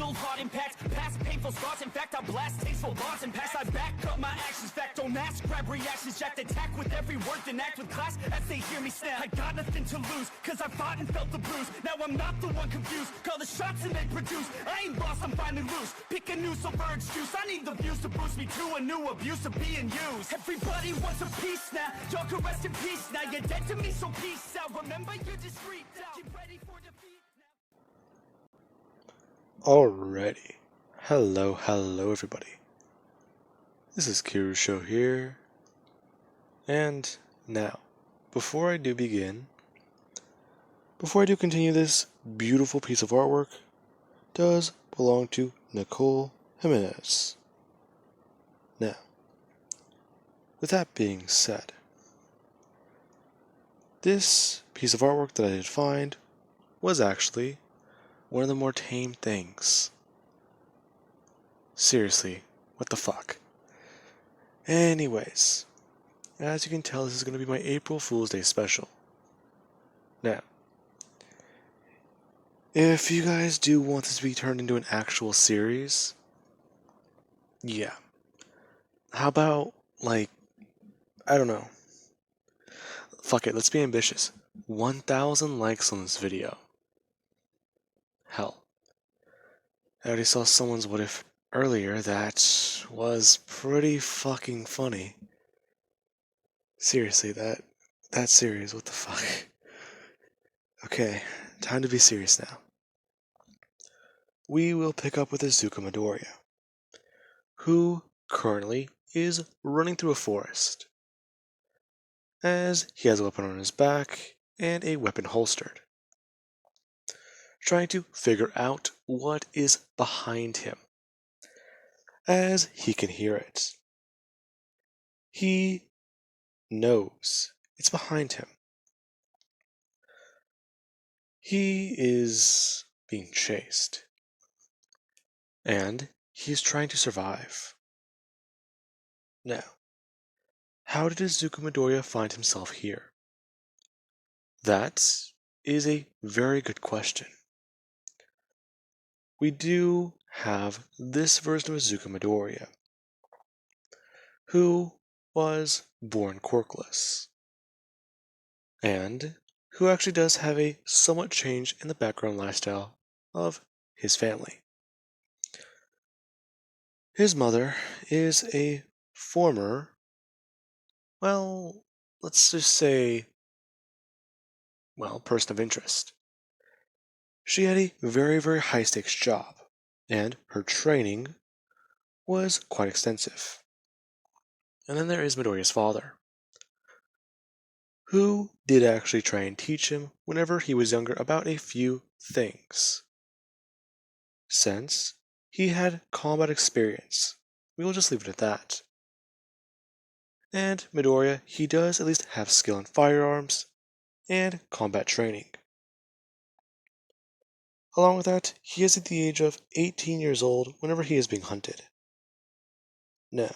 fatal heart impact, past painful scars. In fact, I blast tasteful bars and pass. I back up my actions, fact don't ask, grab reactions, jacked attack with every word, then act with class as they hear me snap. I got nothing to lose, cause I fought and felt the bruise. Now I'm not the one confused, call the shots and they produce. I ain't lost, I'm finally loose. Pick a new silver excuse, I need the views to boost me to a new abuse of being used. Everybody wants a piece now, y'all can rest in peace now. You're dead to me, so peace out. Remember, you're discreet now. Get ready for defeat now. Alrighty. Hello everybody. This is Kiru's show here. And now, before I do continue, this beautiful piece of artwork does belong to Nicole Jimenez. Now, with that being said, this piece of artwork that I did find was actually one of the more tame things. Seriously, what the fuck? Anyways, as you can tell, this is going to be my April Fool's Day special. Now, if you guys do want this to be turned into an actual series, yeah. How about, like, I don't know. Fuck it, let's be ambitious. 1,000 likes on this video. Hell. I already saw someone's what if earlier that was pretty fucking funny. Seriously, that serious, what the fuck? Okay, time to be serious now. We will pick up with Izuku Midoriya, who currently is running through a forest, as he has a weapon on his back and a weapon holstered, trying to figure out what is behind him, as he can hear it. He knows it's behind him. He is being chased, and he's trying to survive. Now, how did Izuku Midoriya find himself here? That is a very good question. We do have this version of Izuku Midoriya, who was born quirkless, and who actually does have a somewhat change in the background lifestyle of his family. His mother is a former, well, let's just say, person of interest. She had a very, very high-stakes job, and her training was quite extensive. And then there is Midoriya's father, who did actually try and teach him whenever he was younger about a few things. Since he had combat experience, we will just leave it at that. And Midoriya, he does at least have skill in firearms and combat training. Along with that, he is at the age of 18 years old whenever he is being hunted. Now,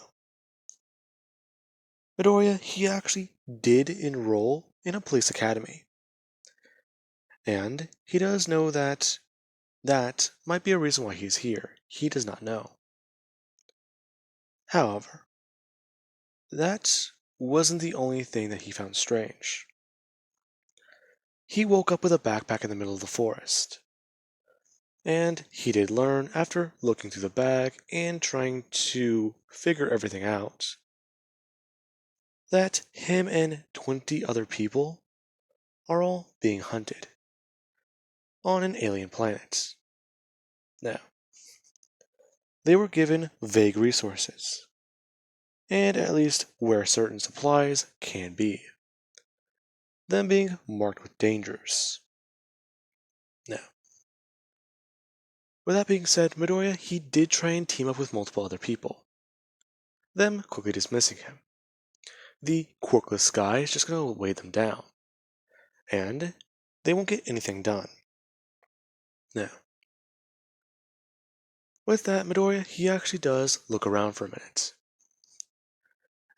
Midoriya, he actually did enroll in a police academy. And he does know that that might be a reason why he's here. He does not know. However, that wasn't the only thing that he found strange. He woke up with a backpack in the middle of the forest. And he did learn, after looking through the bag and trying to figure everything out, that him and 20 other people are all being hunted on an alien planet. Now, they were given vague resources, and at least where certain supplies can be, them being marked with dangers. Now, with that being said, Midoriya, he did try and team up with multiple other people, them quickly dismissing him. The quirkless guy is just going to weigh them down, and they won't get anything done. Now, with that, Midoriya, he actually does look around for a minute,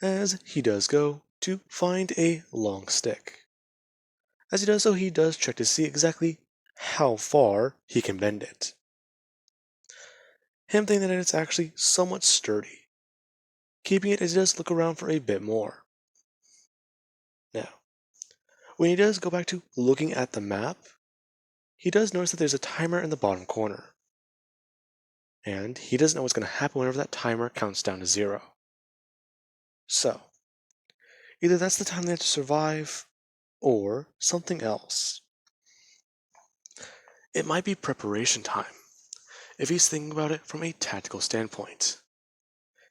as he does go to find a long stick. As he does so, he does check to see exactly how far he can bend it. him thinking that it's actually somewhat sturdy, keeping it as he does look around for a bit more. Now, when he does go back to looking at the map, he does notice that there's a timer in the bottom corner. And he doesn't know what's going to happen whenever that timer counts down to 0. So, either that's the time they have to survive, or something else. It might be preparation time, if he's thinking about it from a tactical standpoint.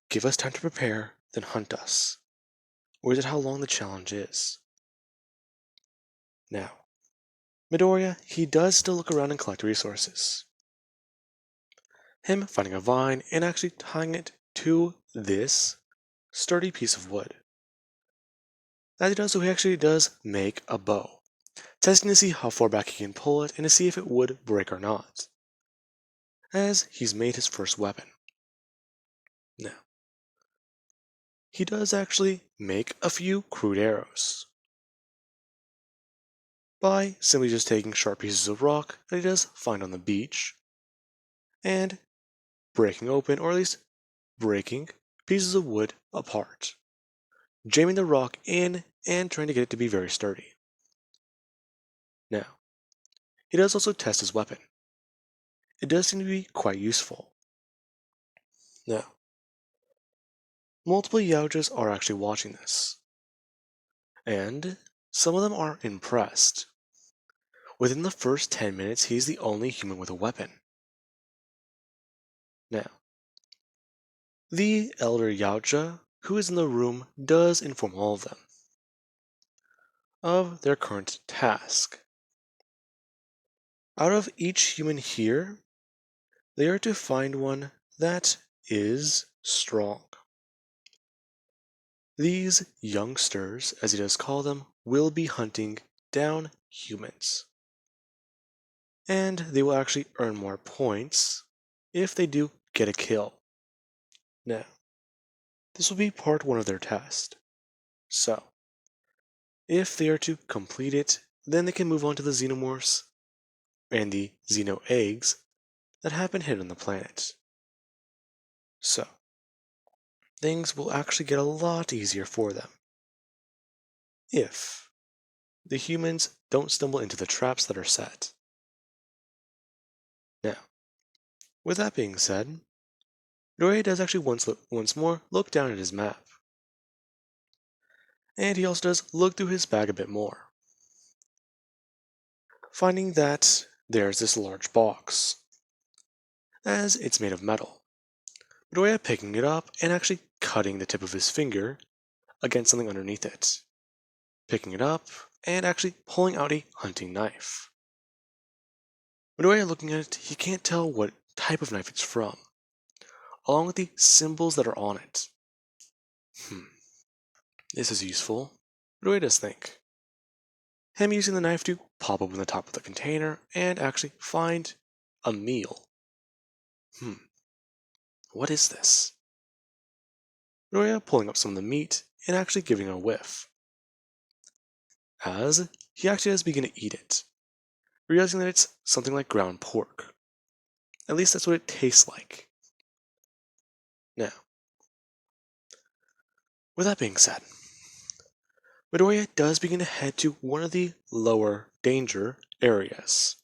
Give us time to prepare, then hunt us. Or is it how long the challenge is? Now, Midoriya, he does still look around and collect resources. Him finding a vine and actually tying it to this sturdy piece of wood. As he does so, he actually does make a bow, testing to see how far back he can pull it and to see if it would break or not, as he's made his first weapon. Now, he does actually make a few crude arrows by simply just taking sharp pieces of rock that he does find on the beach and breaking open, or at least breaking, pieces of wood apart, jamming the rock in and trying to get it to be very sturdy. Now, he does also test his weapon. It does seem to be quite useful. Now, multiple yautjas are actually watching this, and some of them are impressed. Within the first 10 minutes, he's the only human with a weapon. Now, the elder yautja who is in the room does inform all of them of their current task. Out of each human here, they are to find one that is strong. These youngsters, as he does call them, will be hunting down humans. And they will actually earn more points if they do get a kill. Now, this will be part 1 of their test. So, if they are to complete it, then they can move on to the xenomorphs and the xeno eggs that have been hidden on the planet. So, things will actually get a lot easier for them if the humans don't stumble into the traps that are set. Now, with that being said, Midoriya does actually once more look down at his map. And he also does look through his bag a bit more, finding that there's this large box, as it's made of metal. Midoriya picking it up and actually cutting the tip of his finger against something underneath it, picking it up and actually pulling out a hunting knife. Midoriya looking at it, he can't tell what type of knife it's from, along with the symbols that are on it. This is useful. Midoriya does think. Him using the knife to pop open the top of the container and actually find a meal. What is this? Midoriya pulling up some of the meat and actually giving it a whiff, as he actually does begin to eat it, realizing that it's something like ground pork. At least that's what it tastes like. Now, with that being said, Midoriya does begin to head to one of the lower danger areas,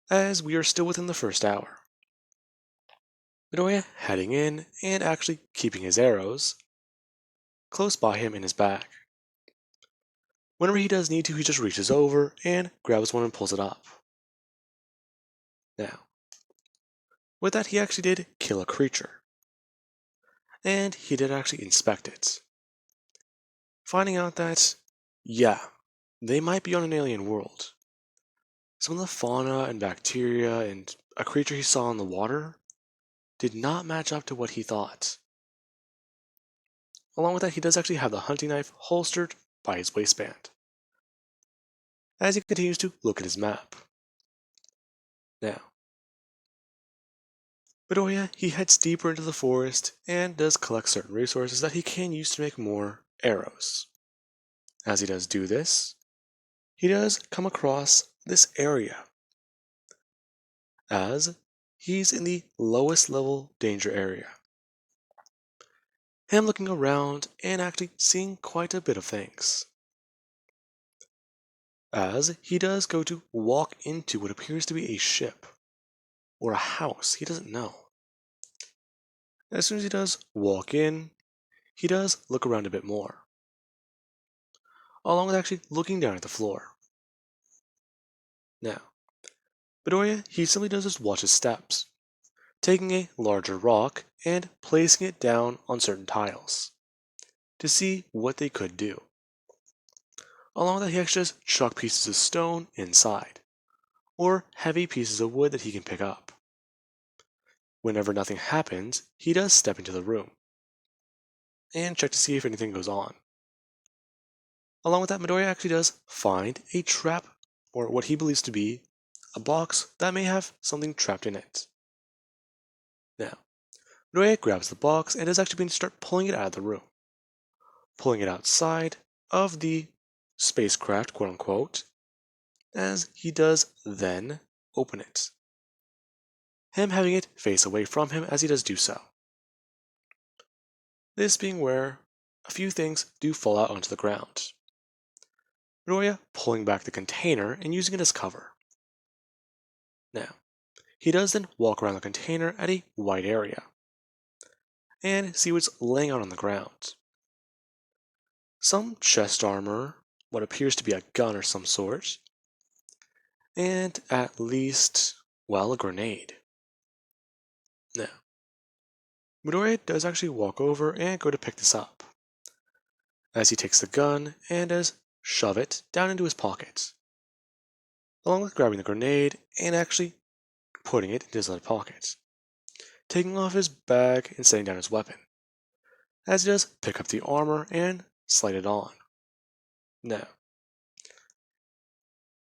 as we are still within the first hour. Midoriya heading in and actually keeping his arrows close by him in his bag. Whenever he does need to, he just reaches over and grabs one and pulls it up. Now, with that, he actually did kill a creature, and he did actually inspect it, finding out that, yeah, they might be on an alien world. Some of the fauna and bacteria and a creature he saw in the water did not match up to what he thought. Along with that, he does actually have the hunting knife holstered by his waistband, as he continues to look at his map. Now, Midoriya, he heads deeper into the forest and does collect certain resources that he can use to make more arrows. As he does do this, he does come across this area, as he's in the lowest level danger area. Him looking around and actually seeing quite a bit of things. As he does go to walk into what appears to be a ship or a house, he doesn't know. As soon as he does walk in, he does look around a bit more, along with actually looking down at the floor. Now, Midoriya, he simply does just watch his steps, taking a larger rock and placing it down on certain tiles to see what they could do. Along with that, he actually just chuck pieces of stone inside, or heavy pieces of wood that he can pick up. Whenever nothing happens, he does step into the room and check to see if anything goes on. Along with that, Midoriya actually does find a trap, or what he believes to be a box that may have something trapped in it. Now, Midoriya grabs the box and is actually going to start pulling it out of the room, pulling it outside of the spacecraft, quote unquote, as he does then open it, him having it face away from him as he does do so. This being where a few things do fall out onto the ground. Midoriya pulling back the container and using it as cover. Now, he does then walk around the container at a wide area and see what's laying out on the ground. Some chest armor, what appears to be a gun or some sort, and at least, well, a grenade. Now, Midoriya does actually walk over and go to pick this up, as he takes the gun and does shove it down into his pocket, along with grabbing the grenade and actually putting it in his other pocket, taking off his bag and setting down his weapon, as he does pick up the armor and slide it on. Now,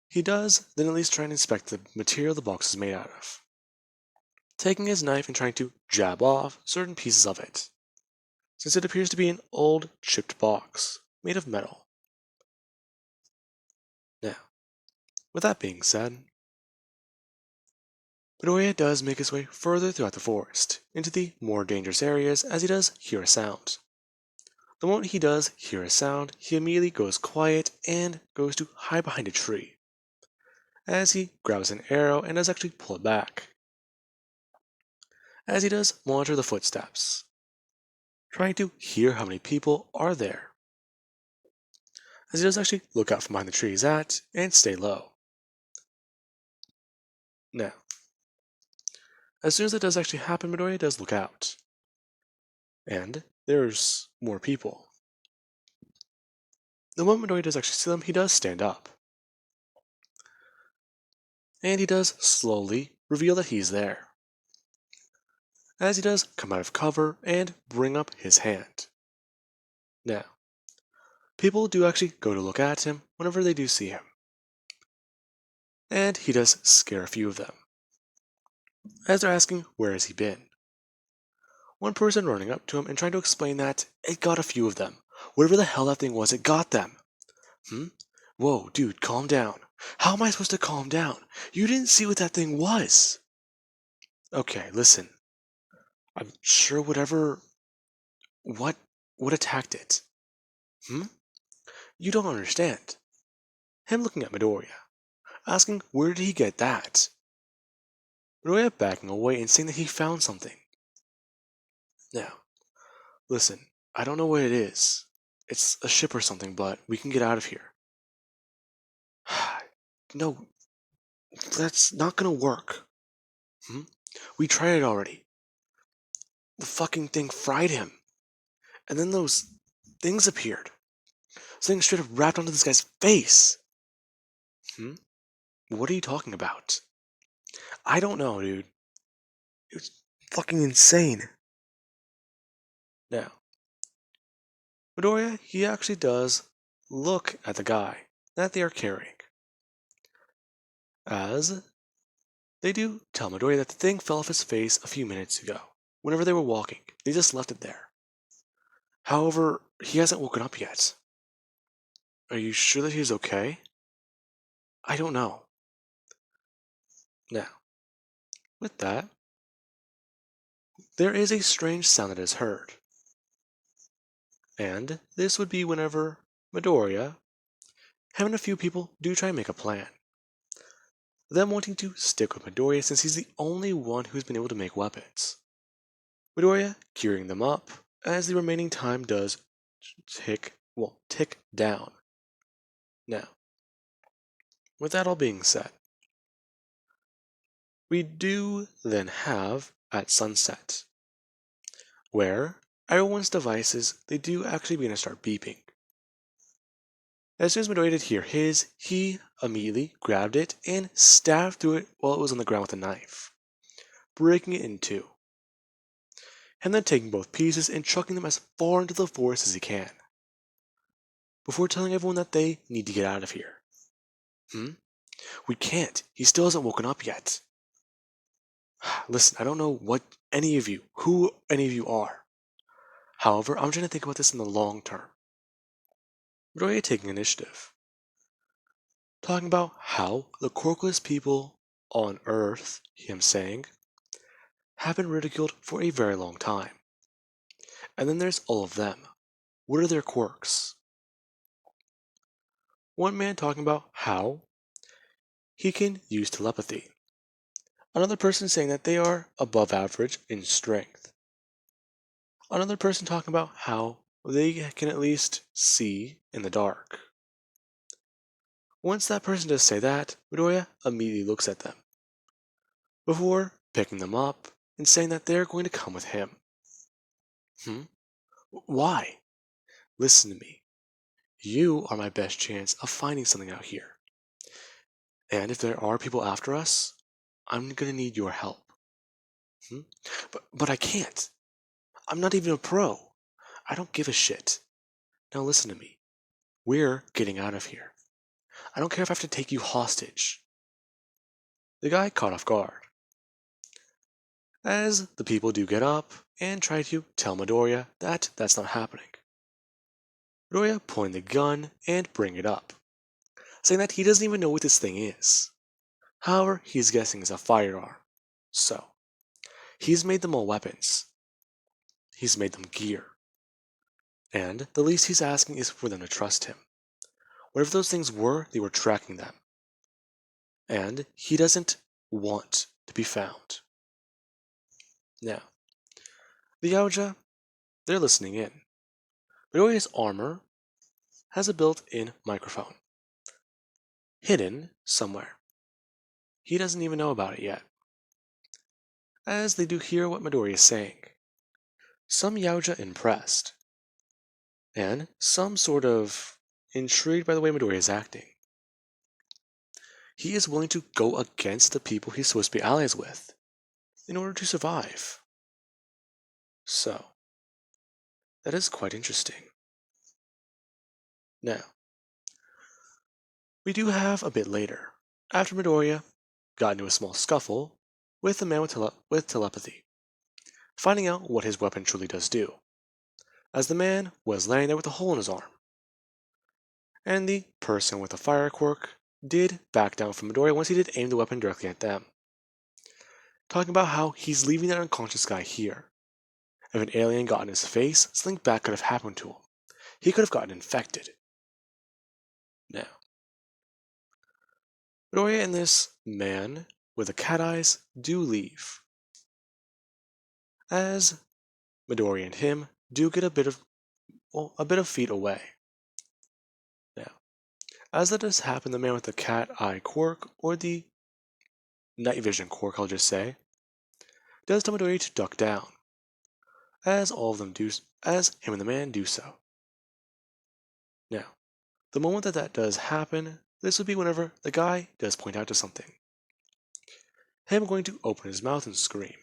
he does then at least try and inspect the material the box is made out of, taking his knife and trying to jab off certain pieces of it, since it appears to be an old chipped box made of metal. Now, with that being said, Midoriya does make his way further throughout the forest, into the more dangerous areas as he does hear a sound. The moment he does hear a sound, he immediately goes quiet and goes to hide behind a tree, as he grabs an arrow and does actually pull it back, as he does monitor the footsteps, trying to hear how many people are there, as he does actually look out from behind the tree he's at and stay low. Now, as soon as it does actually happen, Midoriya does look out, and there's more people. The moment Midoriya does actually see them, he does stand up, and he does slowly reveal that he's there, as he does come out of cover and bring up his hand. Now, people do actually go to look at him whenever they do see him, and he does scare a few of them, as they're asking where has he been. One person running up to him and trying to explain that it got a few of them. Whatever the hell that thing was, it got them. Whoa, dude, calm down. How am I supposed to calm down? You didn't see what that thing was. Okay, listen. I'm sure what attacked it? You don't understand. Him looking at Midoriya, asking where did he get that? Midoriya backing away and saying that he found something. Now, listen, I don't know what it is. It's a ship or something, but we can get out of here. No, that's not gonna work. We tried it already. The fucking thing fried him. And then those things appeared. Something straight up wrapped onto this guy's face. What are you talking about? I don't know, dude. It was fucking insane. Now, Midoriya, he actually does look at the guy that they are carrying, as they do tell Midoriya that the thing fell off his face a few minutes ago, whenever they were walking. They just left it there. However, he hasn't woken up yet. Are you sure that he's okay? I don't know. Now, with that, there is a strange sound that is heard. And this would be whenever Midoriya, having a few people do try and make a plan. Them wanting to stick with Midoriya since he's the only one who's been able to make weapons. Midoriya gearing them up as the remaining time does tick down. Now, with that all being said, we do then have at sunset, where everyone's devices, they do actually begin to start beeping. As soon as Midoriya did hear his, he immediately grabbed it and stabbed through it while it was on the ground with a knife, breaking it in two, and then taking both pieces and chucking them as far into the forest as he can, before telling everyone that they need to get out of here. We can't. He still hasn't woken up yet. Listen, I don't know who any of you are. However, I'm trying to think about this in the long term. Midoriya taking initiative. Talking about how the quirkless people on Earth, him saying, have been ridiculed for a very long time. And then there's all of them. What are their quirks? One man talking about how he can use telepathy. Another person saying that they are above average in strength. Another person talking about how they can at least see in the dark. Once that person does say that, Midoriya immediately looks at them, before picking them up and saying that they're going to come with him. Why? Listen to me. You are my best chance of finding something out here. And if there are people after us, I'm gonna need your help. But I can't. I'm not even a pro. I don't give a shit. Now listen to me. We're getting out of here. I don't care if I have to take you hostage. The guy caught off guard, as the people do get up and try to tell Midoriya that that's not happening. Midoriya pulling the gun and bring it up, saying that he doesn't even know what this thing is. However, he's guessing it's a firearm. So, he's made them all weapons. He's made them gear. And the least he's asking is for them to trust him. Whatever those things were, they were tracking them. And he doesn't want to be found. Now, the yautja, they're listening in. Midoriya's armor has a built-in microphone, hidden somewhere. He doesn't even know about it yet, as they do hear what Midoriya is saying. Some yautja impressed, and some sort of intrigued by the way Midoriya is acting. He is willing to go against the people he's supposed to be allies with in order to survive. So, that is quite interesting. Now, we do have a bit later, after Midoriya got into a small scuffle with the man with telepathy, finding out what his weapon truly does do, as the man was laying there with a hole in his arm. And the person with the fire quirk did back down from Midoriya once he did aim the weapon directly at them, talking about how he's leaving that unconscious guy here. If an alien got in his face, something bad could have happened to him. He could have gotten infected. Now, Midoriya and this man with the cat eyes do leave, as Midoriya and him do get a bit of feet away. Now, as that does happen, the man with the cat eye quirk, or the night vision quirk, I'll just say, does tell Midoriya to duck down, as all of them do, as him and the man do so. Now, the moment that does happen, this would be whenever the guy does point out to something. Him going to open his mouth and scream,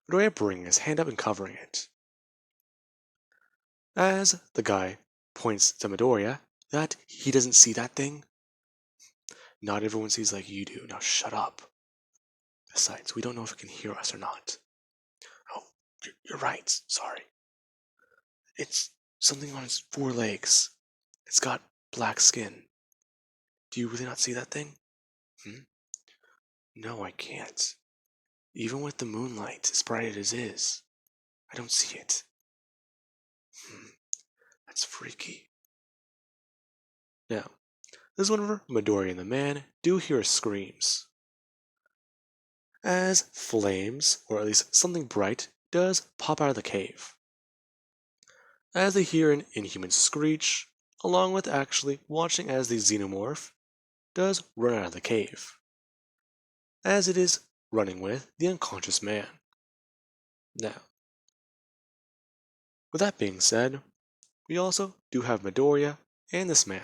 Midoriya bringing his hand up and covering it. As the guy points to Midoriya that he doesn't see that thing. Not everyone sees like you do. Now shut up. Besides, we don't know if it can hear us or not. Oh, you're right. Sorry. It's something on its 4 legs. It's got black skin. Do you really not see that thing? No, I can't. Even with the moonlight, as bright as it is, I don't see it. That's freaky. Now, this is whenever Midoriya and the man do hear screams, as flames, or at least something bright, does pop out of the cave. As they hear an inhuman screech, along with actually watching as the xenomorph does run out of the cave, as it is running with the unconscious man. Now, with that being said, we also do have Midoriya and this man,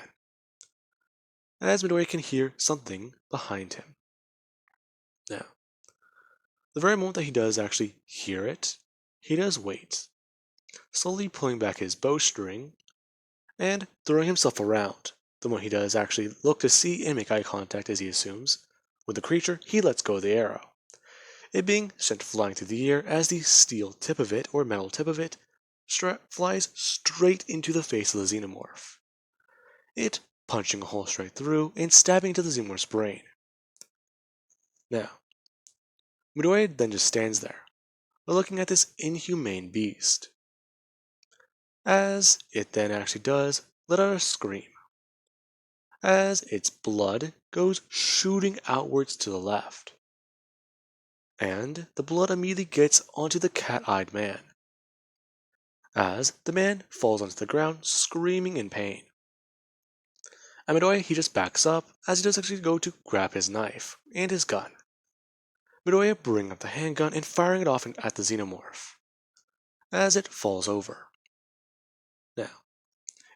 as Midoriya can hear something behind him. Now, the very moment that he does actually hear it, he does wait, slowly pulling back his bowstring and throwing himself around. The moment he does actually look to see and make eye contact, as he assumes, with the creature, he lets go of the arrow, it being sent flying through the air as the steel tip of it, or metal tip of it, flies straight into the face of the xenomorph, it punching a hole straight through and stabbing into the xenomorph's brain. Now, Midoriya then just stands there, looking at this inhumane beast, as it then actually does let out a scream, as its blood goes shooting outwards to the left, and the blood immediately gets onto the cat-eyed man, as the man falls onto the ground screaming in pain. And Midoriya, he just backs up as he does actually go to grab his knife and his gun. Midoriya bringing up the handgun and firing it off at the xenomorph, as it falls over. Now,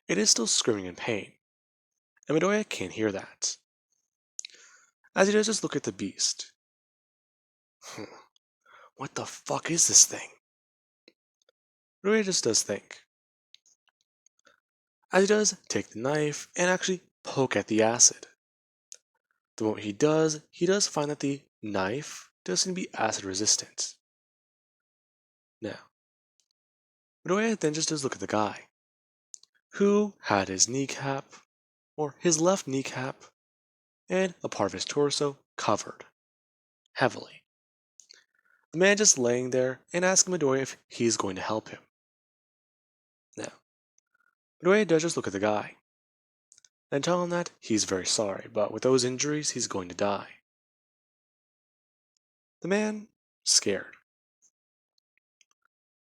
it is still screaming in pain, and Midoriya can't hear that, as he does just look at the beast. What the fuck is this thing? Midoriya just does think, as he does take the knife and actually poke at the acid. The moment he does find that the knife does seem to be acid resistant. Now, Midoriya then just does look at the guy, who had his kneecap, or his left kneecap, and a part of his torso covered, heavily. The man just laying there and asking Midoriya if he's going to help him. Now, Midoriya does just look at the guy, and tell him that he's very sorry, but with those injuries, he's going to die. The man, scared,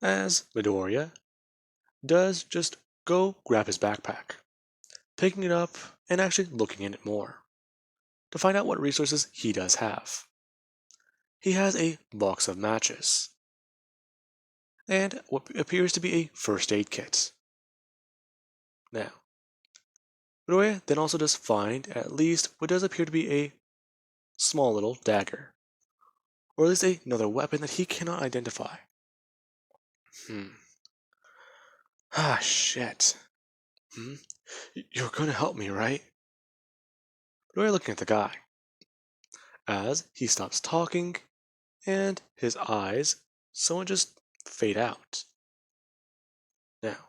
as Midoriya does just go grab his backpack, picking it up and actually looking in it more, to find out what resources he does have. He has a box of matches, and what appears to be a first aid kit. Now, Midoriya then also does find at least what does appear to be a small little dagger, or at least another weapon that he cannot identify. Ah, shit. You're gonna help me, right? Midoriya looking at the guy, as he stops talking, and his eyes somewhat just fade out. Now,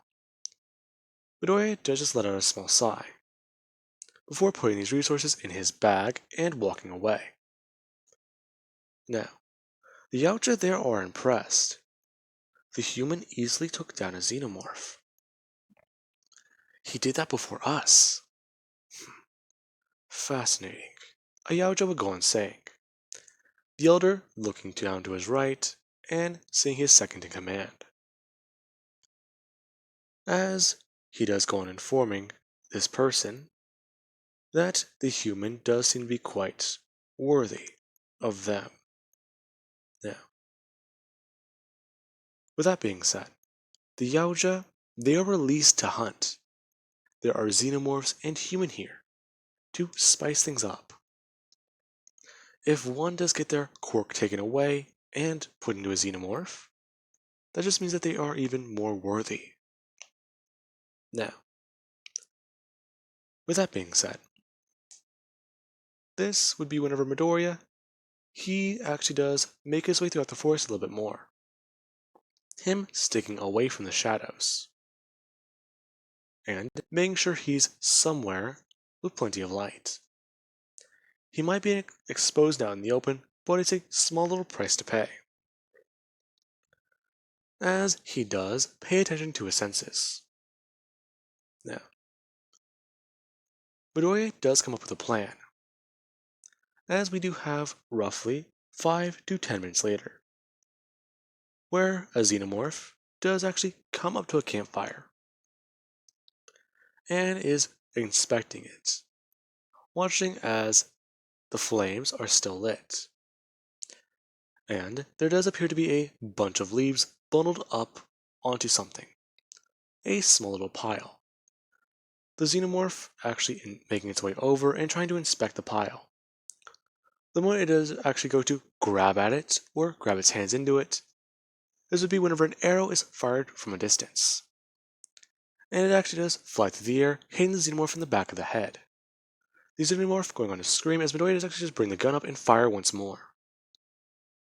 Midoriya does just let out a small sigh, before putting these resources in his bag and walking away. Now, the yautja there are impressed. The human easily took down a xenomorph. He did that before us. Fascinating. A yautja would go on saying, the elder looking down to his right and seeing his second in command, as he does go on informing this person that the human does seem to be quite worthy of them. Now, with that being said, the yautja, they are released to hunt. There are xenomorphs and human here to spice things up. If one does get their quirk taken away and put into a xenomorph, that just means that they are even more worthy. Now, with that being said, this would be whenever Midoriya, he actually does make his way throughout the forest a little bit more. Him sticking away from the shadows, and making sure he's somewhere with plenty of light. He might be exposed out in the open, but it's a small little price to pay. As he does pay attention to his senses. Now, Midoriya does come up with a plan, as we do have roughly 5 to 10 minutes later, where a xenomorph does actually come up to a campfire and is inspecting it, watching as the flames are still lit. And there does appear to be a bunch of leaves bundled up onto something, a small little pile. The xenomorph actually making its way over and trying to inspect the pile. The moment it does actually go to grab at it or grab its hands into it, this would be whenever an arrow is fired from a distance. And it actually does fly through the air, hitting the xenomorph in the back of the head. The xenomorph going on to scream as Midoriya does actually just bring the gun up and fire once more.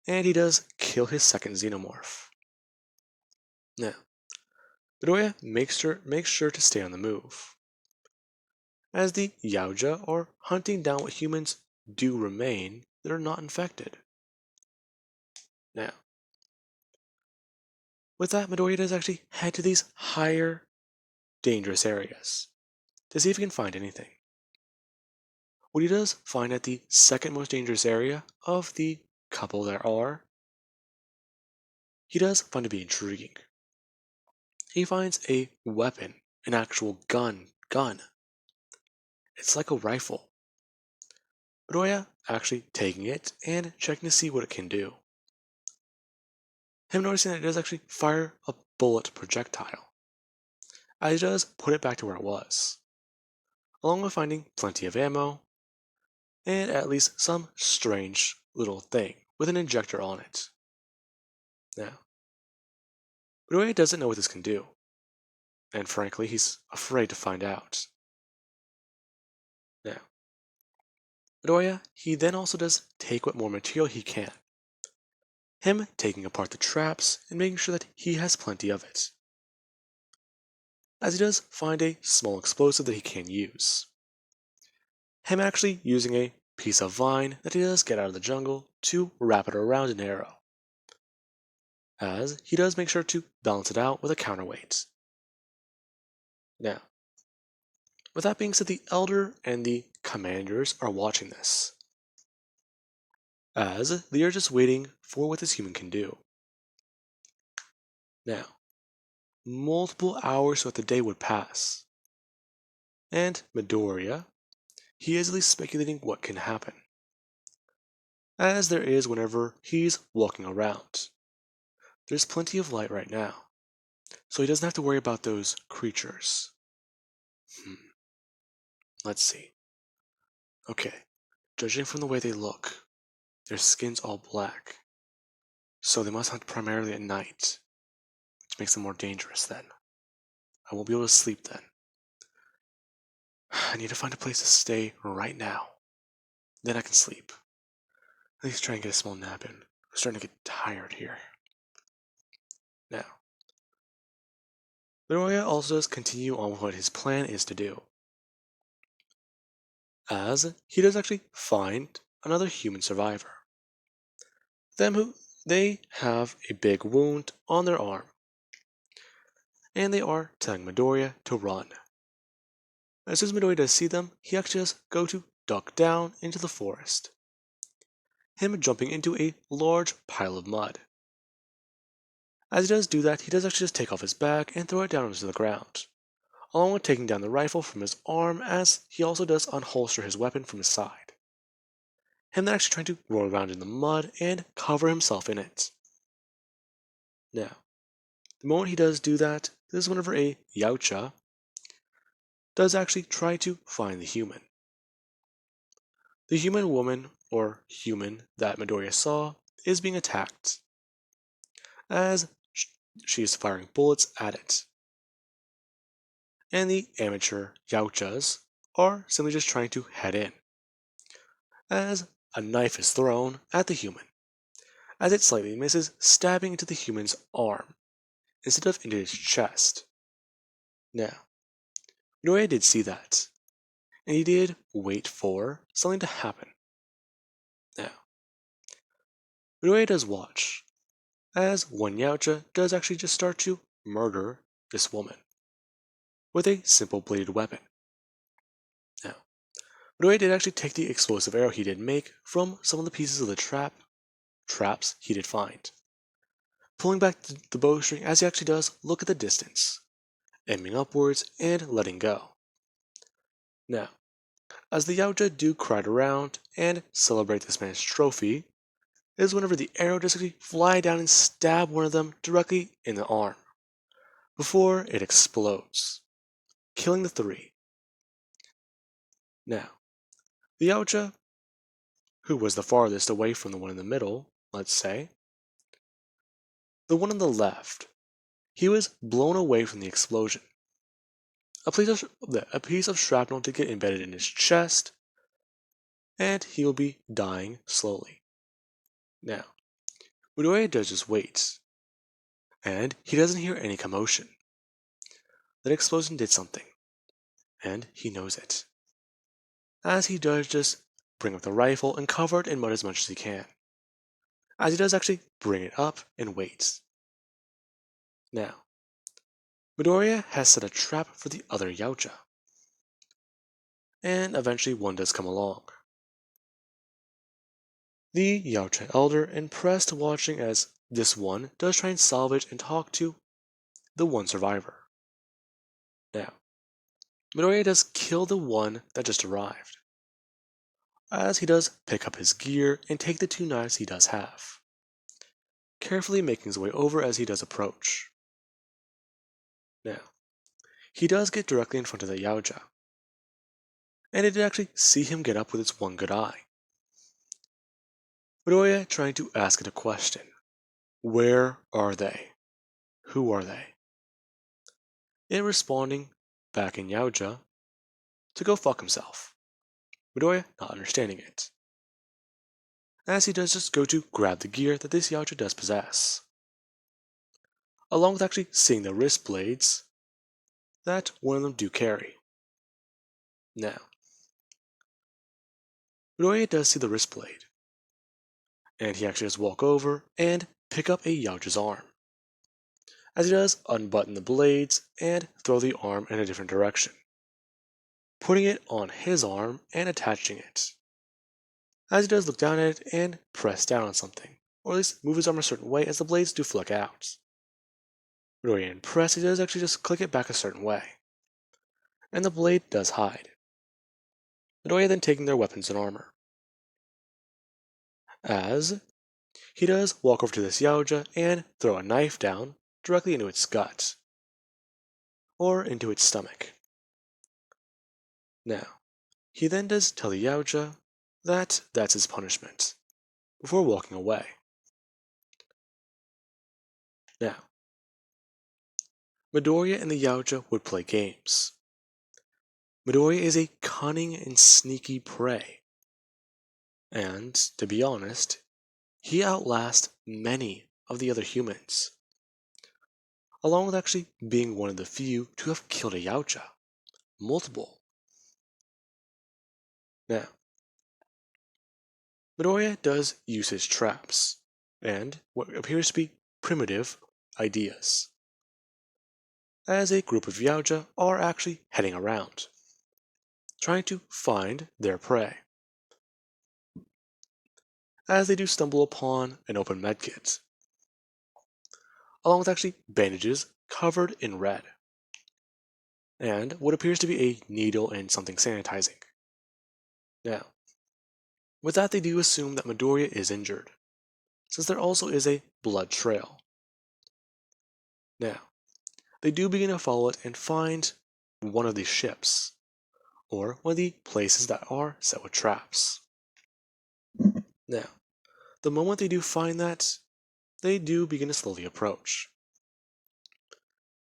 And he does kill his second xenomorph. Now, Midoriya makes sure to stay on the move, as the yautja are hunting down what humans do remain that are not infected. Now, with that, Midoriya does actually head to these higher, dangerous areas to see if he can find anything. What he does find at the second most dangerous area of the couple there are, he does find to be intriguing. He finds a weapon, an actual gun. It's like a rifle. Midoriya actually taking it and checking to see what it can do. Him noticing that it does actually fire a bullet projectile, as he does put it back to where it was, along with finding plenty of ammo, and at least some strange little thing with an injector on it. Now, Midoriya doesn't know what this can do, and frankly, he's afraid to find out. Now, Midoriya, he then also does take what more material he can. Him taking apart the traps and making sure that he has plenty of it, as he does find a small explosive that he can use. Him actually using a piece of vine that he does get out of the jungle to wrap it around an arrow, as he does make sure to balance it out with a counterweight. Now, with that being said, the Elder and the Commanders are watching this, as they are just waiting for what this human can do. Now, multiple hours throughout the day would pass, and Midoriya, he is at least speculating what can happen, as there is whenever he's walking around. There's plenty of light right now, so he doesn't have to worry about those creatures. Let's see. Okay, judging from the way they look, their skin's all black, so they must hunt primarily at night, which makes them more dangerous then. I won't be able to sleep then. I need to find a place to stay right now. Then I can sleep. At least try and get a small nap in. I'm starting to get tired here. Now, Midoriya also does continue on with what his plan is to do, as he does actually find another human survivor. They have a big wound on their arm, and they are telling Midoriya to run. As soon as Midoriya does see them, he actually does go to duck down into the forest, him jumping into a large pile of mud. As he does do that, he does actually just take off his bag and throw it down onto the ground, along with taking down the rifle from his arm, as he also does unholster his weapon from his side. Him then actually trying to roll around in the mud and cover himself in it. Now, the moment he does do that, this is whenever a yautja does actually try to find the human. The human woman, or human that Midoriya saw, is being attacked, as she is firing bullets at it. And the amateur yautjas are simply just trying to head in, as a knife is thrown at the human, as it slightly misses, stabbing into the human's arm instead of into his chest. Now, Midoriya did see that, and he did wait for something to happen. Now, Midoriya does watch, as one yautja does actually just start to murder this woman with a simple bladed weapon. Now, Midoriya did actually take the explosive arrow he did make from some of the pieces of the traps he did find, pulling back the bowstring as he actually does look at the distance, aiming upwards and letting go. Now, as the yautja do crowd around and celebrate this man's trophy, is whenever the arrow does actually fly down and stab one of them directly in the arm, before it explodes, killing the three. Now, the yautja, who was the farthest away from the one in the middle, let's say, the one on the left, he was blown away from the explosion. A piece of shrapnel to get embedded in his chest, and he will be dying slowly. Now, Midoriya does just wait, and he doesn't hear any commotion. That explosion did something, and he knows it, as he does just bring up the rifle and cover it in mud as much as he can, as he does actually bring it up and waits. Now, Midoriya has set a trap for the other yautja, and eventually one does come along. The yautja elder, impressed watching as this one does try and salvage and talk to the one survivor. Now, Midoriya does kill the one that just arrived, as he does pick up his gear and take the two knives he does have, carefully making his way over as he does approach. Now, he does get directly in front of the yautja, and it did actually see him get up with its one good eye. Midoriya trying to ask it a question. Where are they? Who are they? It responding back in yautja to go fuck himself. Midoriya not understanding it, as he does just go to grab the gear that this yautja does possess, along with actually seeing the wrist blades that one of them do carry. Now, Midoriya does see the wrist blade, and he actually does walk over and pick up a yautja's arm, as he does unbutton the blades and throw the arm in a different direction, putting it on his arm and attaching it, as he does look down at it and press down on something, or at least move his arm a certain way as the blades do flick out. Midoriya impressed, he does actually just click it back a certain way, and the blade does hide. Midoriya then taking their weapons and armor, as he does walk over to this yautja and throw a knife down directly into its gut, or into its stomach. Now, he then does tell the yautja that that's his punishment, before walking away. Now, Midoriya and the yautja would play games. Midoriya is a cunning and sneaky prey, and, to be honest, he outlasts many of the other humans, along with actually being one of the few to have killed a yautja. Multiple. Now, Midoriya does use his traps, and what appears to be primitive ideas, as a group of yautja are actually heading around, trying to find their prey, as they do stumble upon an open medkit, along with actually bandages covered in red, and what appears to be a needle and something sanitizing. Now, with that they do assume that Midoriya is injured, since there also is a blood trail. Now, they do begin to follow it and find one of these ships, or one of the places that are set with traps. Now, the moment they do find that, they do begin to slowly approach,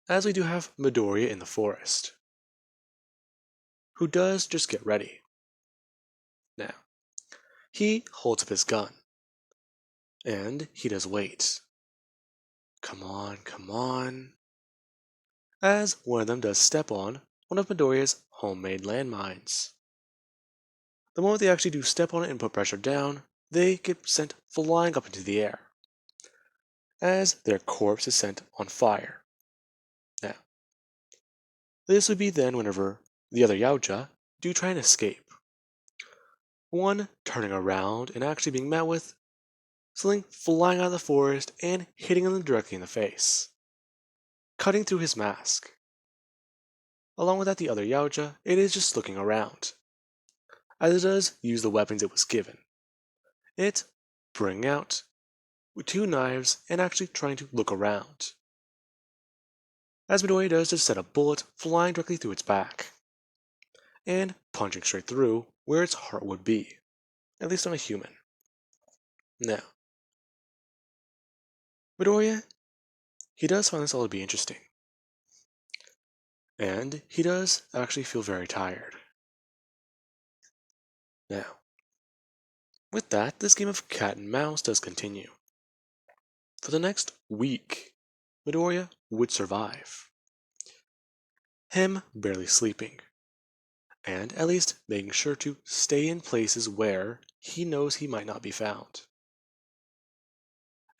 as we do have Midoriya in the forest, who does just get ready. Now, he holds up his gun, and he does wait. Come on, come on. As one of them does step on one of Midoriya's homemade landmines. The moment they actually do step on it and put pressure down, they get sent flying up into the air, as their corpse is set on fire. Now, this would be then whenever the other yautja do try and escape. One turning around and actually being met with something flying out of the forest and hitting him directly in the face, cutting through his mask. Along with that, the other yautja, it is just looking around, as it does use the weapons it was given. It bringing out with two knives and actually trying to look around, as Midoriya does just set a bullet flying directly through its back, and punching straight through where its heart would be, at least on a human. Now, Midoriya, he does find this all to be interesting, and he does actually feel very tired. Now, with that, this game of cat and mouse does continue. For the next week, Midoriya would survive. Him barely sleeping, and at least making sure to stay in places where he knows he might not be found.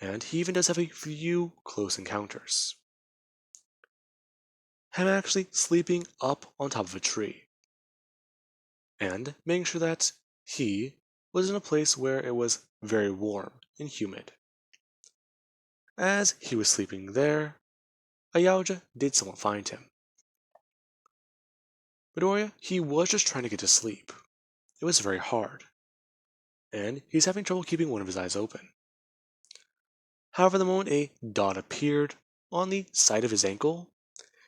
And he even does have a few close encounters. Him actually sleeping up on top of a tree, and making sure that he was in a place where it was very warm and humid. As he was sleeping there, a yautja did somewhat find him. Midoriya, he was just trying to get to sleep. It was very hard, and he's having trouble keeping one of his eyes open. However, the moment a dot appeared on the side of his ankle,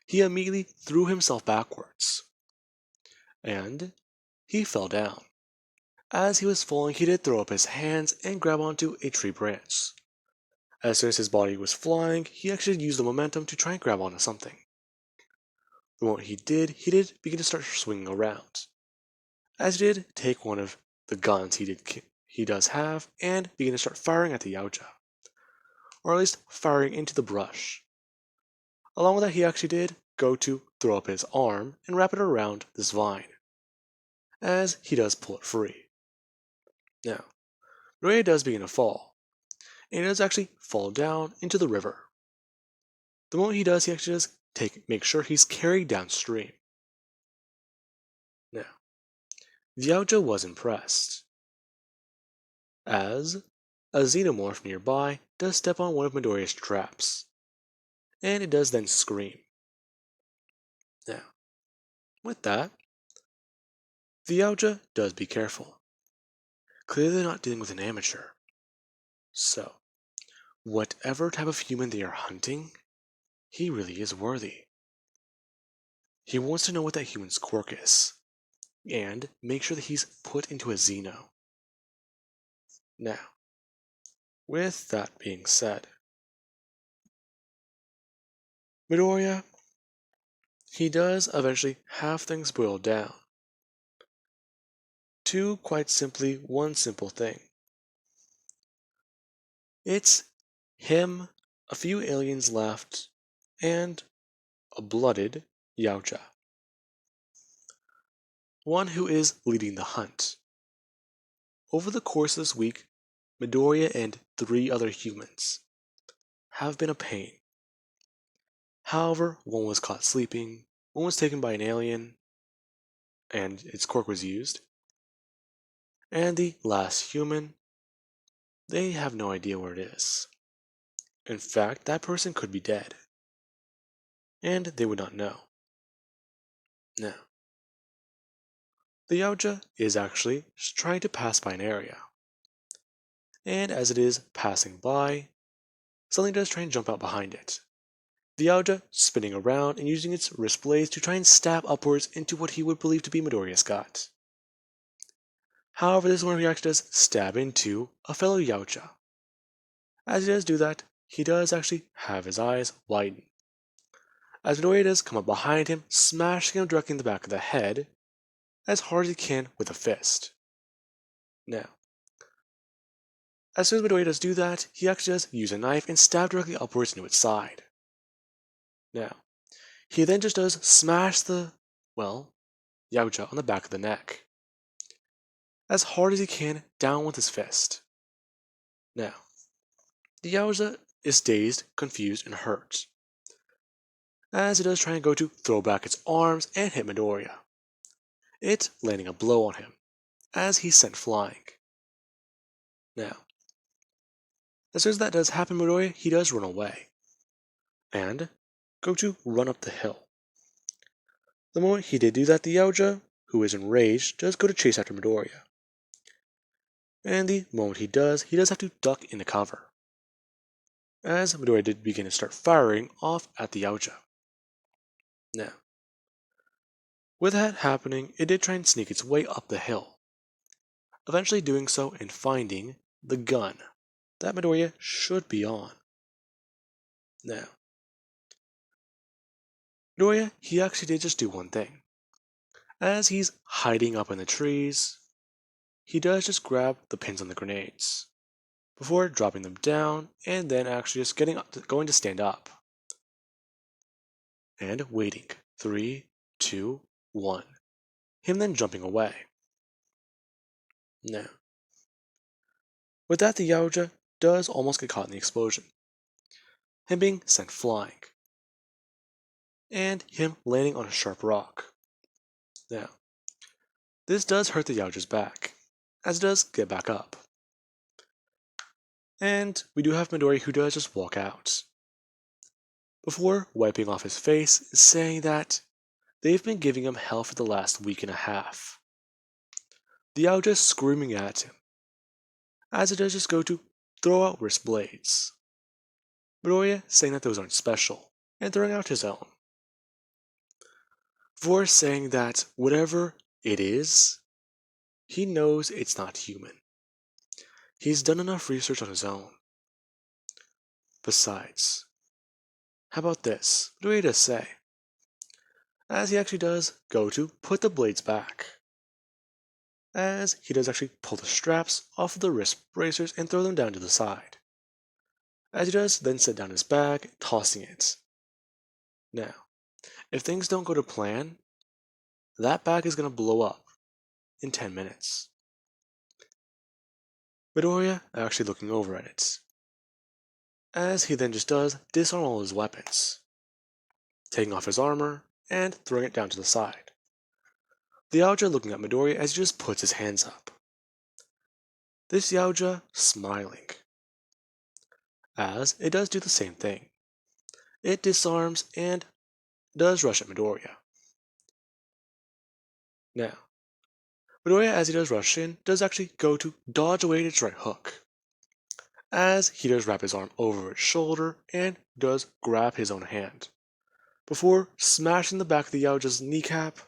he immediately threw himself backwards, and he fell down. As he was falling, he did throw up his hands and grab onto a tree branch. As soon as his body was flying, he actually used the momentum to try and grab onto something. The moment he did begin to start swinging around, as he did take one of the guns he does have and begin to start firing at the yautja, or at least firing into the brush. Along with that, he actually did go to throw up his arm and wrap it around this vine, as he does pull it free. Now, Midoriya does begin to fall, and he does actually fall down into the river. The moment he does, he actually does make sure he's carried downstream. Now, the yautja was impressed, as a xenomorph nearby does step on one of Midoriya's traps, and it does then scream. Now, with that, the yautja does be careful. Clearly they're not dealing with an amateur. So, whatever type of human they are hunting, he really is worthy. He wants to know what that human's quirk is, and make sure that he's put into a xeno. Now, with that being said, Midoriya, he does eventually have things boiled down to quite simply one simple thing. It's him, a few aliens left, and a blooded yautja. One who is leading the hunt. Over the course of this week, Midoriya and 3 other humans have been a pain. However, one was caught sleeping, one was taken by an alien, and its quirk was used. And the last human, they have no idea where it is. In fact, that person could be dead, and they would not know. Now, the yautja is actually trying to pass by an area, and as it is passing by, something does try and jump out behind it. The yautja spinning around and using its wrist blades to try and stab upwards into what he would believe to be Midoriya's gut. However, this is where he actually does stab into a fellow yautja. As he does do that, he does actually have his eyes widen, as Midoriya does come up behind him, smashing him directly in the back of the head as hard as he can with a fist. Now, as soon as Midoriya does do that, he actually does use a knife and stab directly upwards into its side. Now, he then just does smash the, yautja on the back of the neck, as hard as he can down with his fist. Now, the yautja is dazed, confused, and hurt, as it does try and go to throw back its arms and hit Midoriya, it landing a blow on him, as he's sent flying. Now, as soon as that does happen, Midoriya, he does run away, and go to run up the hill. The moment he did do that, the yautja, who is enraged, does go to chase after Midoriya. And the moment he does have to duck into cover, as Midoriya did begin to start firing off at the yautja. Now, with that happening, it did try and sneak its way up the hill, eventually doing so and finding the gun that Midoriya should be on. Now, Midoriya, he actually did just do one thing. As he's hiding up in the trees, he does just grab the pins on the grenades, before dropping them down and then actually just going to stand up. And waiting. 3, 2, 1. Him then jumping away. Now, with that, the yautja does almost get caught in the explosion, him being sent flying, and him landing on a sharp rock. Now, this does hurt the yautja's back, as it does get back up. And we do have Midoriya who does just walk out, before wiping off his face and saying that they've been giving him hell for the last week and a half. The yautja screaming at him, as it does just go to throw out wrist blades. Midoriya saying that those aren't special, and throwing out his own. Before saying that whatever it is, he knows it's not human. He's done enough research on his own. Besides, how about this? Midoriya does say, as he actually does go to put the blades back, as he does actually pull the straps off of the wrist bracers and throw them down to the side, as he does then set down his bag, tossing it. Now, if things don't go to plan, that bag is going to blow up in 10 minutes. Midoriya actually looking over at it, as he then just does disarm all his weapons, taking off his armor and throwing it down to the side. The yautja looking at Midoriya as he just puts his hands up. This yautja smiling, as it does do the same thing. It disarms and does rush at Midoriya. Now, Midoriya, as he does rush in, does actually go to dodge away its right hook, as he does wrap his arm over its shoulder and does grab his own hand, before smashing the back of the yautja's kneecap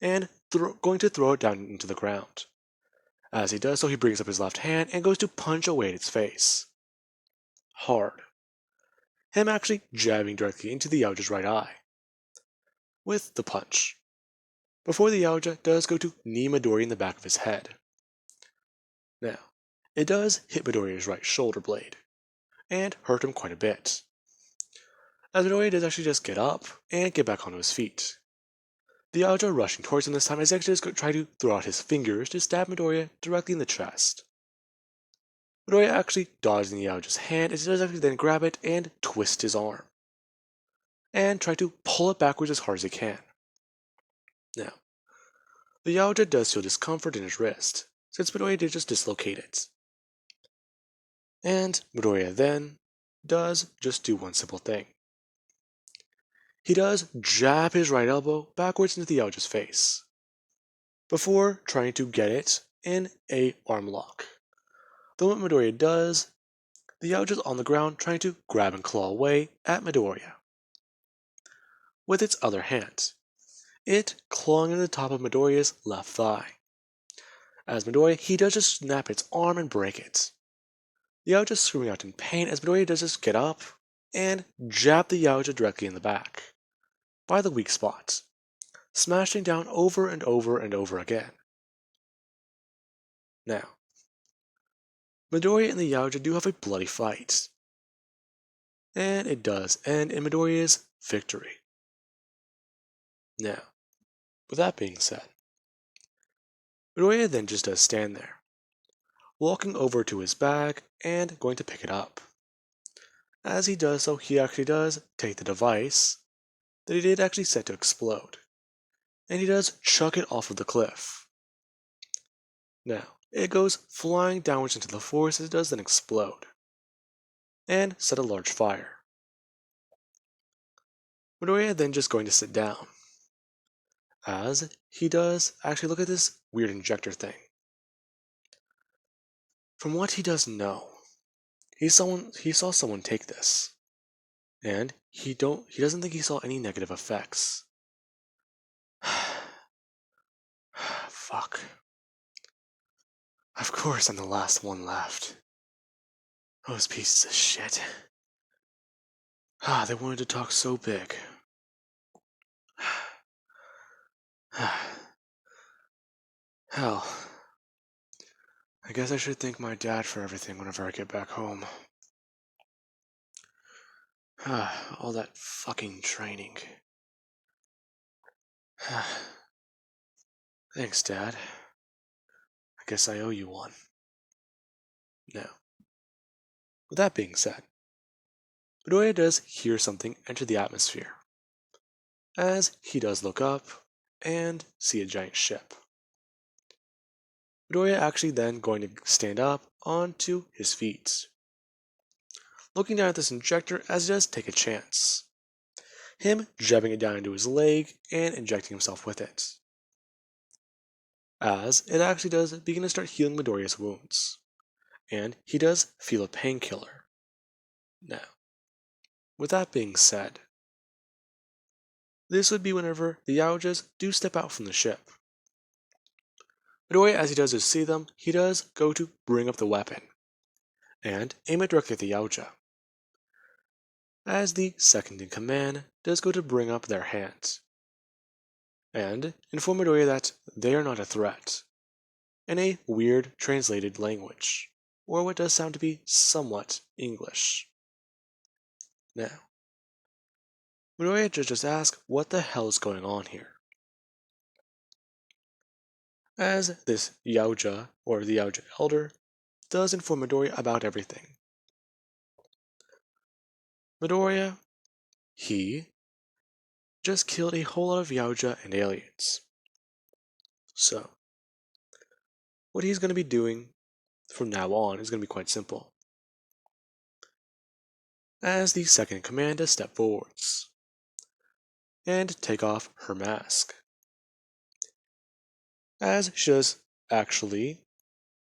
and going to throw it down into the ground. As he does so, he brings up his left hand and goes to punch away at its face. Hard. Him actually jabbing directly into the yautja's right eye with the punch, before the yautja does go to knee Midoriya in the back of his head. Now, it does hit Midoriya's right shoulder blade, and hurt him quite a bit, as Midoriya does actually just get up and get back onto his feet. The yautja rushing towards him this time as he actually just try to throw out his fingers to stab Midoriya directly in the chest. Midoriya actually dodging the yautja's hand as he does actually then grab it and twist his arm, and try to pull it backwards as hard as he can. Now, the yautja does feel discomfort in his wrist, since Midoriya did just dislocate it. And Midoriya then does just do one simple thing. He does jab his right elbow backwards into the yautja's face, before trying to get it in a arm lock. The moment Midoriya does, the yautja is on the ground trying to grab and claw away at Midoriya. With its other hand, it clawing into the top of Midoriya's left thigh. As Midoriya, he does just snap its arm and break it. The yautja screaming out in pain as Midoriya does just get up and jab the yautja directly in the back, by the weak spot, smashing down over and over and over again. Now, Midoriya and the yautja do have a bloody fight, and it does end in Midoriya's victory. Now, with that being said, Midoriya then just does stand there, walking over to his bag and going to pick it up. As he does so, he actually does take the device that he did actually set to explode, and he does chuck it off of the cliff. Now, it goes flying downwards into the forest as it does then explode, and set a large fire. Midoriya then just going to sit down, as he does actually look at this weird injector thing. From what he does know, he saw someone take this, and he doesn't think he saw any negative effects. Fuck. Of course I'm the last one left. Those pieces of shit. They wanted to talk so big. Hell. I guess I should thank my dad for everything whenever I get back home. All that fucking training. Thanks, Dad. I guess I owe you one. Now, with that being said, Midoriya does hear something enter the atmosphere, as he does look up and see a giant ship. Midoriya actually then going to stand up onto his feet, looking down at this injector as he does take a chance. Him jabbing it down into his leg and injecting himself with it, as it actually does begin to start healing Midoriya's wounds, and he does feel a painkiller. Now, with that being said, this would be whenever the yautjas do step out from the ship. Midoriya, as he does see them, he does go to bring up the weapon, and aim it directly at the yautja, as the second in command does go to bring up their hands, and inform Midoriya that they are not a threat, in a weird translated language, or what does sound to be somewhat English. Now, Midoriya just asks what the hell is going on here, as this yautja, or the yautja elder, does inform Midoriya about everything. Midoriya, he just killed a whole lot of yautja and aliens. So, what he's going to be doing from now on is going to be quite simple. As the second in command does step forwards and take off her mask, as she does actually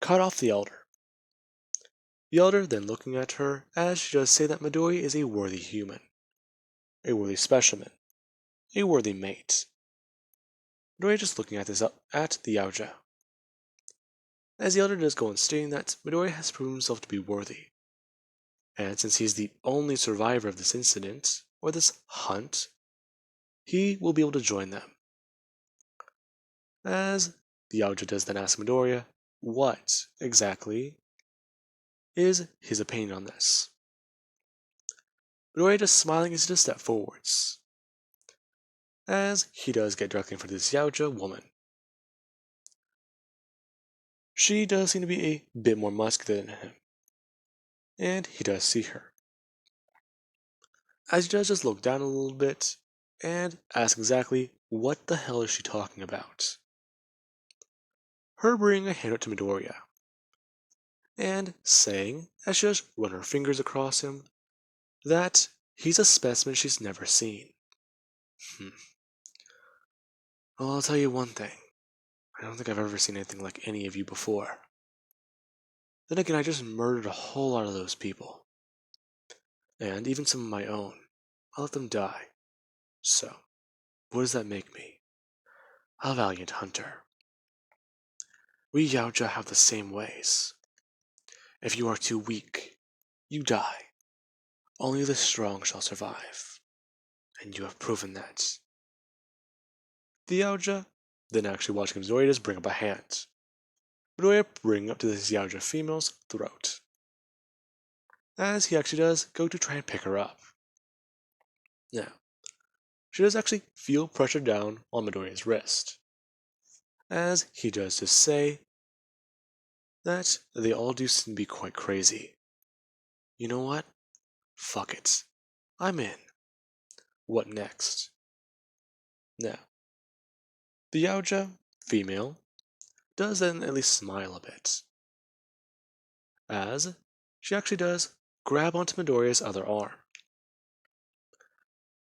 cut off the elder. The elder then looking at her as she does say that Midoriya is a worthy human, a worthy specimen, a worthy mate. Midoriya just looking at this at the yautja, as the elder does go on stating that Midoriya has proven himself to be worthy, and since he's the only survivor of this incident, or this hunt, he will be able to join them. As the yautja does then ask Midoriya what exactly is his opinion on this. Midoriya just smiling as he does step forwards, as he does get directly in front of this yautja woman. She does seem to be a bit more muscular than him, and he does see her, as he does just look down a little bit and ask exactly what the hell is she talking about. Her bringing a hand out to Midoriya, and saying, as she does run her fingers across him, that he's a specimen she's never seen. Well, I'll tell you one thing. I don't think I've ever seen anything like any of you before. Then again, I just murdered a whole lot of those people. And even some of my own. I'll let them die. So, what does that make me? A valiant hunter. We yautja have the same ways. If you are too weak, you die. Only the strong shall survive. And you have proven that. The yautja then actually watching Midoriya just bring up a hand. Midoriya bring up to this yautja female's throat, as he actually does go to try and pick her up. Now, she does actually feel pressure down on Midoriya's wrist, as he does just say, that they all do seem to be quite crazy. You know what? Fuck it. I'm in. What next? Now, the yautja, female, does then at least smile a bit, as she actually does grab onto Midoriya's other arm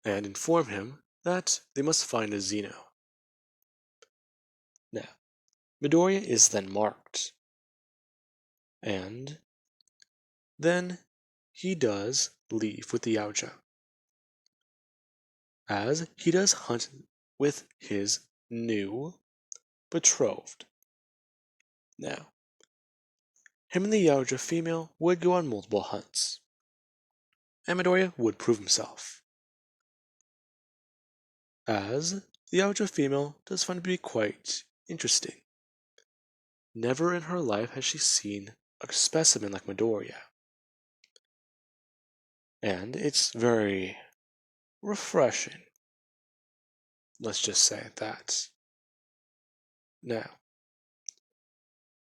and inform him that they must find a Xeno. Now, Midoriya is then marked, and then he does leave with the yautja, as he does hunt with his new betrothed. Now, him and the yautja female would go on multiple hunts, and Midoriya would prove himself, as the yautja female does find it to be quite interesting. Never in her life has she seen a specimen like Midoriya, and it's very refreshing. Let's just say that. Now,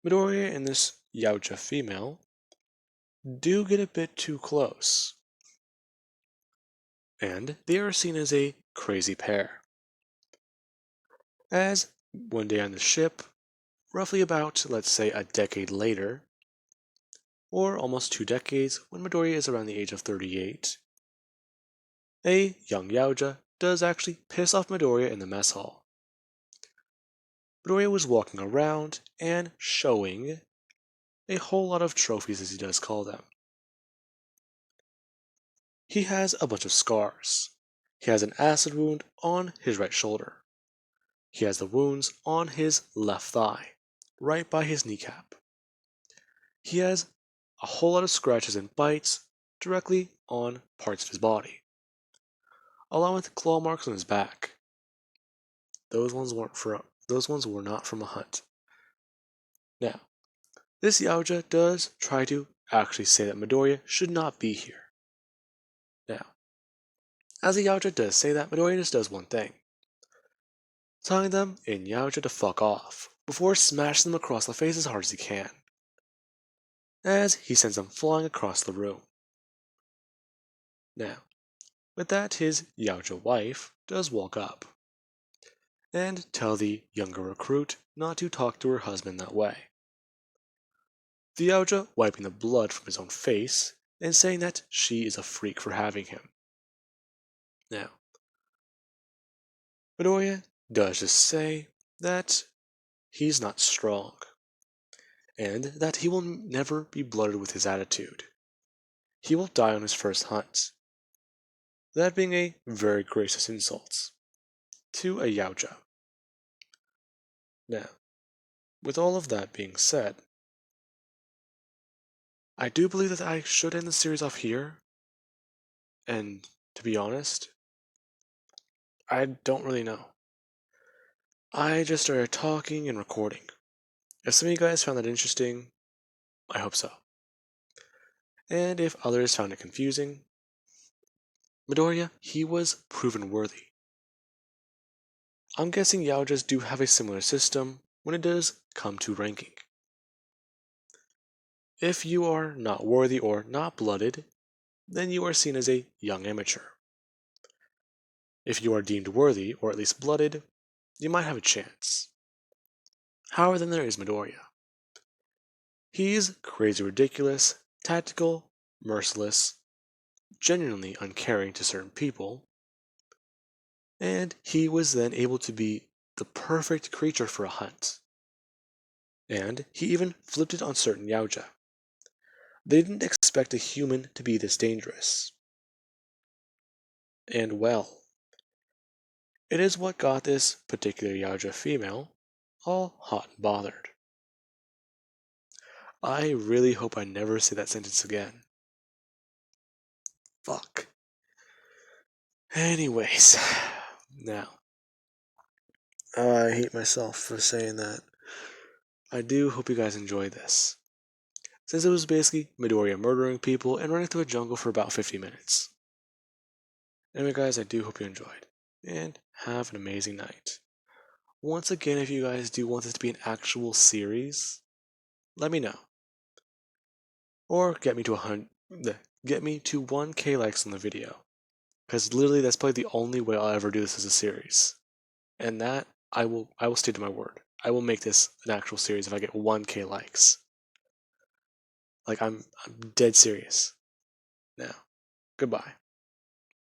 Midoriya and this yautja female do get a bit too close, and they are seen as a crazy pair. As one day on the ship, roughly about, let's say, a decade later, or almost 2 decades when Midoriya is around the age of 38, a young yautja does actually piss off Midoriya in the mess hall. Midoriya was walking around and showing a whole lot of trophies, as he does call them. He has a bunch of scars. He has an acid wound on his right shoulder. He has the wounds on his left thigh, right by his kneecap. He has a whole lot of scratches and bites directly on parts of his body, along with claw marks on his back. Those ones were not from a hunt. Now, this yautja does try to actually say that Midoriya should not be here. Now, as the yautja does say that, Midoriya just does one thing, telling them in yautja to fuck off, before smashing them across the face as hard as he can, as he sends them flying across the room. Now, with that, his yautja wife does walk up and tell the younger recruit not to talk to her husband that way. The yautja wiping the blood from his own face and saying that she is a freak for having him. Now, Midoriya does just say that he's not strong, and that he will never be blooded with his attitude. He will die on his first hunt. That being a very gracious insult to a yautja. Now, with all of that being said, I do believe that I should end the series off here, and to be honest, I don't really know. I just started talking and recording. If some of you guys found that interesting, I hope so. And if others found it confusing, Midoriya, he was proven worthy. I'm guessing yautjas do have a similar system when it does come to ranking. If you are not worthy or not blooded, then you are seen as a young amateur. If you are deemed worthy, or at least blooded, you might have a chance. However, then there is Midoriya. He's crazy ridiculous, tactical, merciless, genuinely uncaring to certain people, and he was then able to be the perfect creature for a hunt. And he even flipped it on certain yautja. They didn't expect a human to be this dangerous. And well, it is what got this particular yautja female all hot and bothered. I really hope I never say that sentence again. Fuck. Anyways, now, I hate myself for saying that. I do hope you guys enjoyed this, since it was basically Midoriya murdering people and running through a jungle for about 50 minutes. Anyway guys, I do hope you enjoyed, and have an amazing night. Once again, if you guys do want this to be an actual series, let me know. Or get me to 1K likes on the video. Because literally that's probably the only way I'll ever do this as a series. And that I will stick to my word. I will make this an actual series if I get 1K likes. Like I'm dead serious. Now, goodbye.